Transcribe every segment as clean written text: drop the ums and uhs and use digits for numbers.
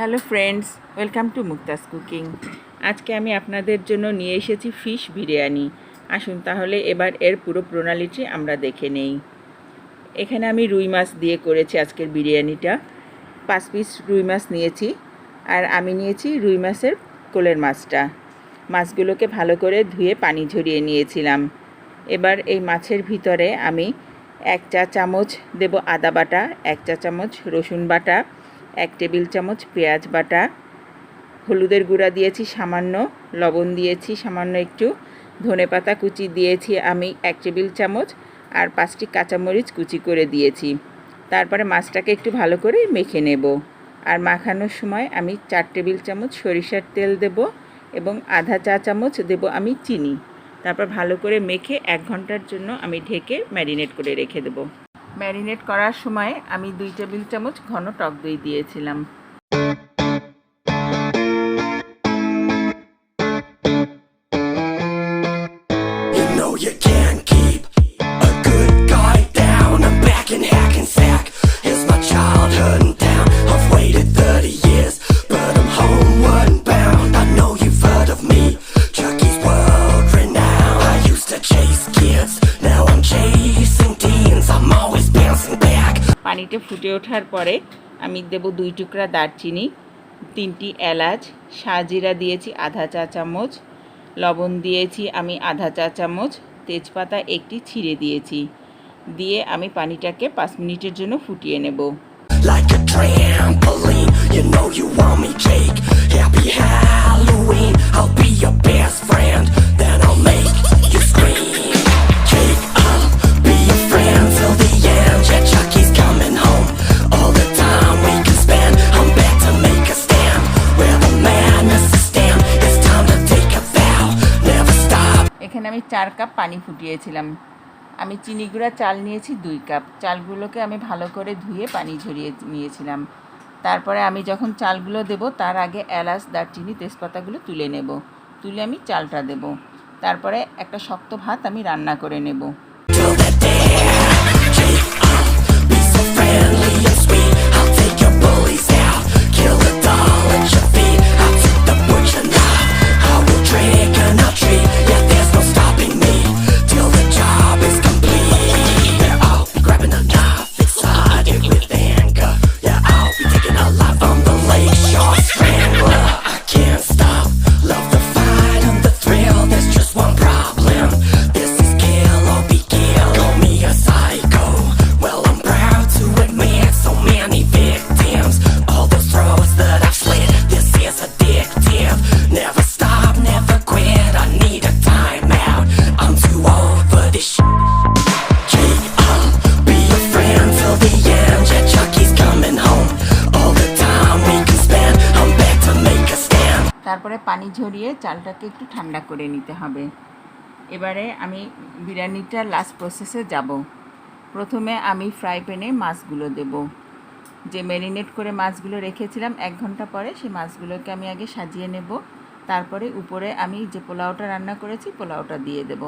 Hello friends, welcome to Mukta's cooking. আজকে আমি আপনাদের জন্য নিয়ে এসেছি ফিশ বিরিয়ানি। আসুন তাহলে এবার এর পুরো প্রণালীটি আমরা দেখে নেই। এখানে আমি রুই মাছ দিয়ে করেছি আজকের বিরিয়ানিটা। 5 পিস রুই মাছ নিয়েছি, আর আমি নিয়েছি রুই মাছের কোলের মাছটা। মাছগুলোকে ভালো করে ধুয়ে পানি ঝরিয়ে নিয়েছিলাম। এবার এই মাছের ভিতরে আমি 1 চা চামচ দেব আদা বাটা, 1 চা চামচ রসুন বাটা, 1 টেবিল চামচ পেঁয়াজ বাটা, হলুদের গুঁড়া দিয়েছি সামান্য, লবণ দিয়েছি সামান্য একটু, ধনেপাতা কুচি দিয়েছি আমি 1 টেবিল চামচ, আর 5টি কাঁচামরিচ কুচি করে দিয়েছি। তারপরে মাছটাকে একটু ভালো করে মেখে নেব। আর মাখানোর সময় আমি 4 টেবিল চামচ সরিষার তেল দেব এবং আধা চা চামচ দেব আমি চিনি। তারপর ভালো করে মেখে 1 ঘন্টার জন্য আমি ঢেকে ম্যারিনেট করে রেখে দেব। ম্যারিনেট করার সময় আমি 2 টেবিল চামচ ঘন টক দই দিয়েছিলাম। পানিটা ফুটে ওঠার পরে আমি দেব 2 টুকরা দারচিনি, 3টি এলাচ, শাহজিরা দিয়েছি আধা চা চামচ, লবণ দিয়েছি আমি আধা চা চামচ, তেজপাতা একটি ছিঁড়ে দিয়েছি। দিয়ে আমি পানিটাকে 5 মিনিটের জন্য ফুটিয়ে নেব। Like a trampoline, you know you want me, Jake. Happy Halloween, I'll be your best friend. Then I'll make you scream. Jake, I'll be your friend till the end. Yeah, Chucky's coming home. All the time we can spend. I'm back to make a stand. Where the madness is stand. It's time to take a vow. Never stop. এখানে আমি 4 cup পানি ফুটিয়েছিলাম। আমি চিনি গুঁড়া চাল নিয়েছি 2 cup. চালগুলোকে আমি ভালো করে ধুয়ে পানি ঝরিয়ে নিয়েছিলাম। তারপরে আমি যখন চালগুলো দেব তার আগে এলাচ, দারচিনি, তেজপাতাগুলো তুলে নেব। তুলে আমি চালটা দেব। তারপরে একটা শক্ত ভাত আমি রান্না করে নেব। তারপরে পানি ঝরিয়ে চালটাকে একটু ঠান্ডা করে নিতে হবে। এবারে আমি বিরিয়ানিটার লাস্ট প্রসেসে যাব। প্রথমে আমি ফ্রাই প্যানে মাছগুলো দেব। যে ম্যারিনেট করে মাছগুলো রেখেছিলাম 1 ঘন্টা পরে, সেই মাছগুলোকে আমি আগে সাজিয়ে নেব। তারপরে উপরে আমি যে পোলাওটা রান্না করেছি পোলাওটা দিয়ে দেব।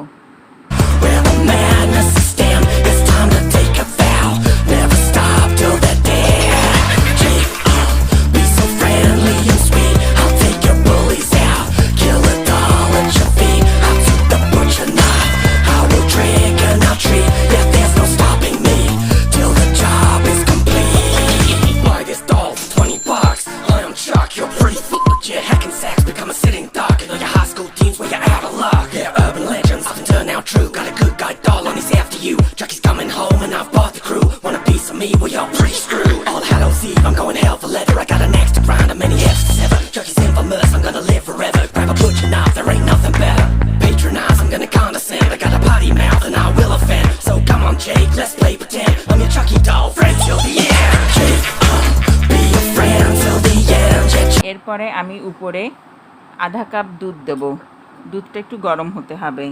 Chucky's coming home and I've bought the crew. Want a piece of me? Well, you're pretty screwed. All Hallows Eve, I'm going hell for leather. I got an axe to grind and many F's to sever. Chucky's infamous, I'm gonna live forever. Grab a butcher knife, there ain't nothing better. Patronize, I'm gonna condescend. I got a potty mouth and I will offend. So come on, Jake, let's play pretend. I'm your Chucky doll, friend till the end. Jake, be your friend till the end. এরপরে আমি উপরে আধা cup দুধ দেব। দুধটা একটু গরম হতে হবে।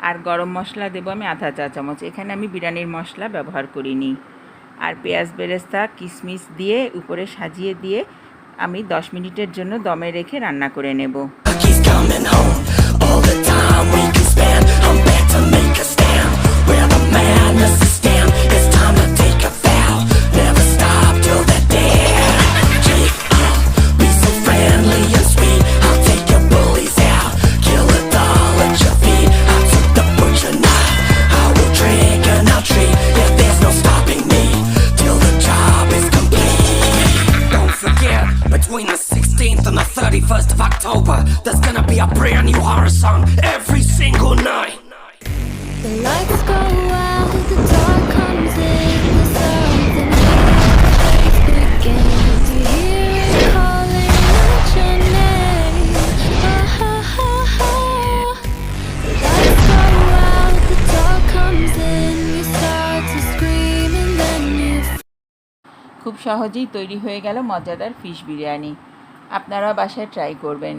আর গরম মশলা দেব আমি আধা চা চামচ। এখানে আমি বিরিয়ানির মশলা ব্যবহার করিনি। আর পেঁয়াজ বেরেস্তা, কিশমিশ দিয়ে উপরে সাজিয়ে দিয়ে আমি 10 মিনিটের জন্য দমে রেখে রান্না করে নেব। Between the 16th and the 31st of October, there's gonna be a brand new horror song every single night. The lights go out, the dark comes in, the something begins. You hear it calling out your name. The lights go out, the dark comes in, you start to scream and then you খুব সহজেই তৈরি হয়ে গেল মজাদার fish biryani. আপনারা বাসায় try করবেন।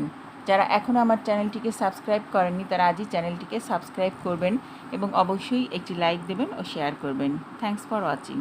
যারা এখনও আমার চ্যানেলটিকে সাবস্ক্রাইব করেননি তারা আজই চ্যানেলটিকে সাবস্ক্রাইব করবেন এবং অবশ্যই একটি লাইক দেবেন ও শেয়ার করবেন। Thanks for watching.